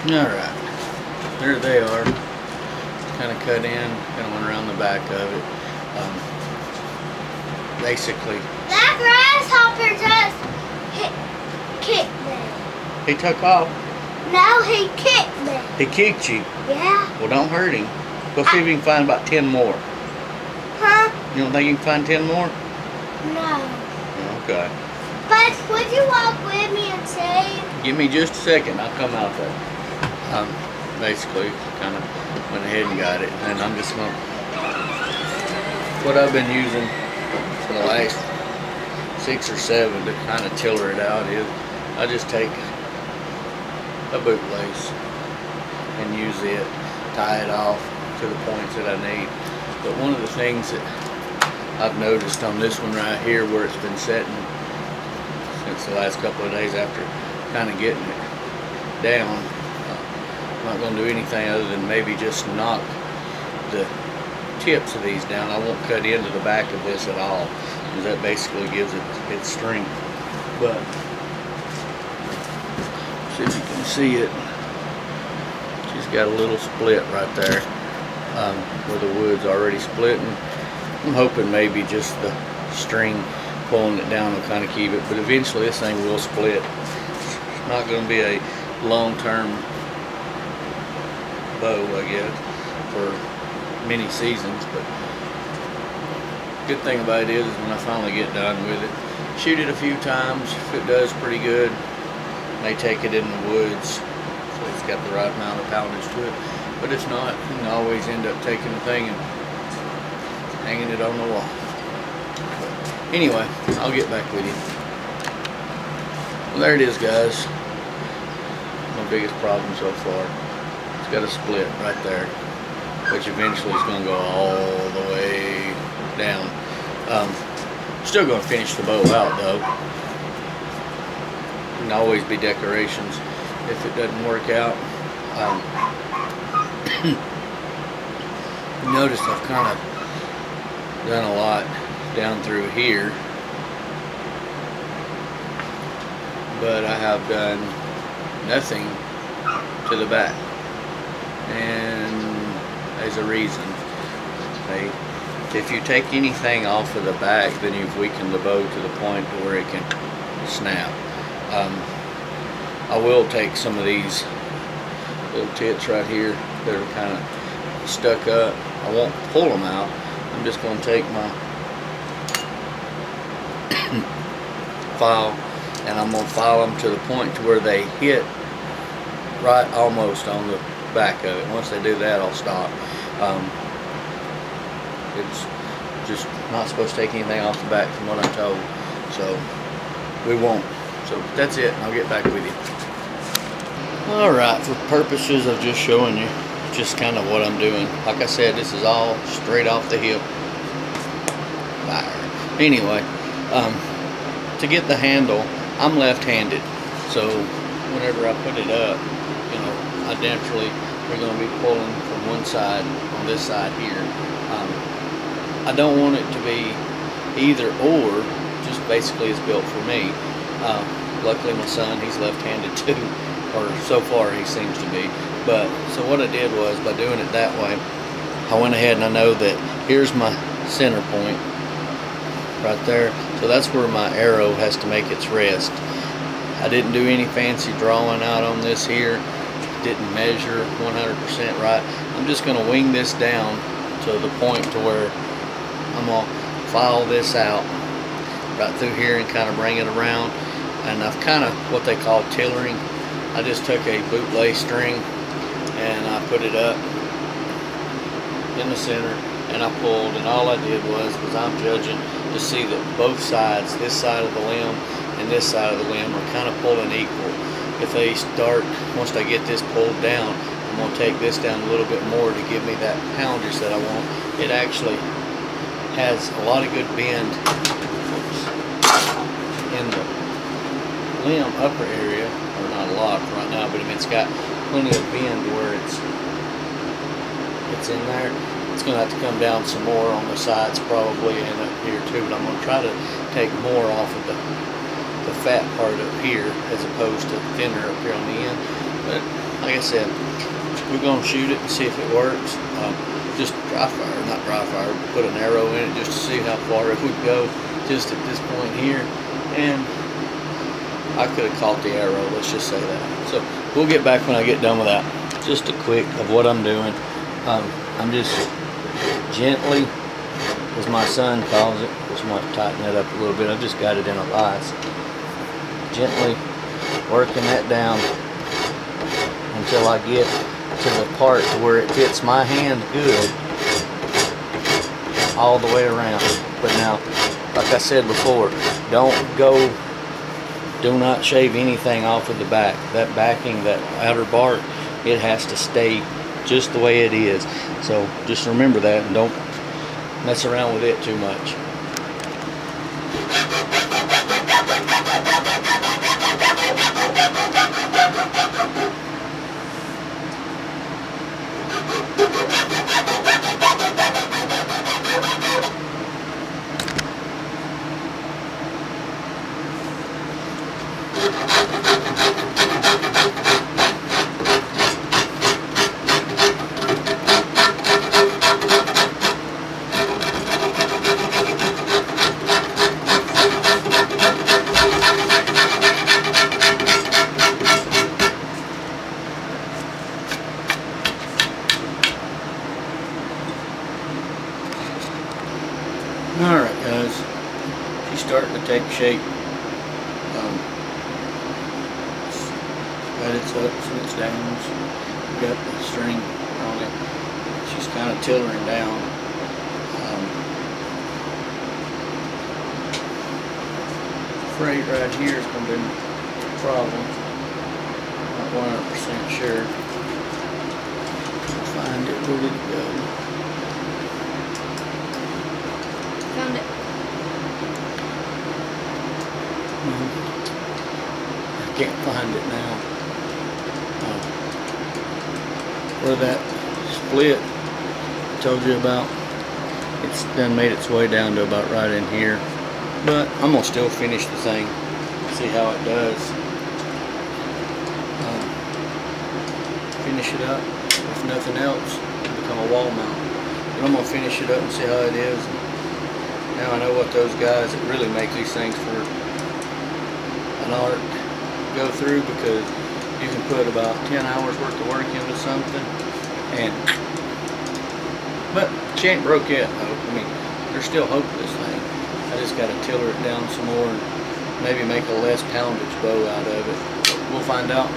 Alright, there they are. Kind of cut in, kind of went around the back of it. Basically, that grasshopper just kicked me. he took off. No, he kicked me. He kicked you. Yeah. Well, don't hurt him. Go see if you can find about 10 more. Huh? You don't think you can find 10 more? No. Okay. But would you walk with me and say? Give me just a second. I'll come out there. Basically, kind of went ahead and got it. And I'm just going to... What I've been using for the last 6 or 7 to kind of tiller it out is I just take a boot lace and use it, tie it off to the points that I need. But one of the things that I've noticed on this one right here, where it's been setting since the last couple of days after kind of getting it down, I'm not going to do anything other than maybe just knock the tips of these down. I won't cut into the back of this at all, because that basically gives it its strength. But see if you can see it. She's got a little split right there where the wood's already splitting. I'm hoping maybe just the string pulling it down will kind of keep it, but eventually this thing will split. It's not going to be a long-term bow, I guess, for many seasons, but good thing about it is when I finally get done with it, shoot it a few times. If it does pretty good, may take it in the woods so it's got the right amount of poundage to it. But if not, you can always end up taking the thing and hanging it on the wall. But anyway, I'll get back with you. Well, there it is, guys. My biggest problem so far. It's got a split right there, which eventually is going to go all the way down. Still going to finish the bow out though. Can always be decorations if it doesn't work out. Notice I've kind of done a lot down through here, but I have done nothing to the back, and there's a reason. If you take anything off of the back, then you've weakened the bow to the point where it can snap. I will take some of these little tits right here that are kind of stuck up. I won't pull them out. I'm just going to take my file and I'm going to file them to the point to where they hit right almost on the back of it. Once they do that, I'll stop. It's just not supposed to take anything off the back from what I'm told, so we won't. So that's it. I'll get back with you. Alright, for purposes of just showing you just kind of what I'm doing, like I said, this is all straight off the hip fire. Anyway, to get the handle, I'm left-handed, so whenever I put it up, you know, I naturally are going to be pulling from one side on this side here. I don't want it to be either or, just basically it's built for me. Luckily my son, he's left-handed too, or so far he seems to be. But so what I did was, by doing it that way, I went ahead and I know that here's my center point right there, so that's where my arrow has to make its rest. I didn't do any fancy drawing out on this here, didn't measure 100% right. I'm just going to wing this down to the point to where I'm going to file this out right through here and kind of bring it around. And I've kind of what they call tillering. I just took a bootlace string and I put it up in the center and I pulled, and all I did was I'm judging to see that both sides, this side of the limb and this side of the limb, are kind of pulling equal. If they start, once I get this pulled down, I'm going to take this down a little bit more to give me that poundage that I want. It actually has a lot of good bend in the limb upper area, or not a lot right now, but I mean, it's got plenty of bend where it's in there. It's going to have to come down some more on the sides probably, and up here too, but I'm going to try to take more off of the fat part up here as opposed to thinner up here on the end. But like like I said, we're gonna shoot it and see if it works. Just dry fire, not dry fire, put an arrow in it just to see how far it would go just at this point here. And I could have caught the arrow, let's just say that. So we'll get back when I get done with that. Just a quick of what I'm doing. I'm just gently, as my son calls it, just want to tighten it up a little bit. I've just got it in a vise. Gently working that down until I get to the part where it fits my hand good all the way around. But now, like I said before, do not shave anything off of the back. That backing, that outer bark, it has to stay just the way it is. So just remember that and don't mess around with it too much. Alright guys, she's starting to take shape. Got its ups and its downs. Got the string on it. She's kind of tillering down. Afraid right here is going to be a problem. Not 100% sure. Find it. Where did it go? Found it. I can't find it now. Where that split I told you about, it's done made its way down to about right in here. But I'm gonna still finish the thing, see how it does. Finish it up. If nothing else, it'll become a wall mount. But I'm gonna finish it up and see how it is. Now I know what those guys that really make these things for an art go through, because you can put about 10 hours worth of work into something, but she ain't broke yet though. I mean, there's still hope for this thing. I just got to tiller it down some more and maybe make a less poundage bow out of it. We'll find out.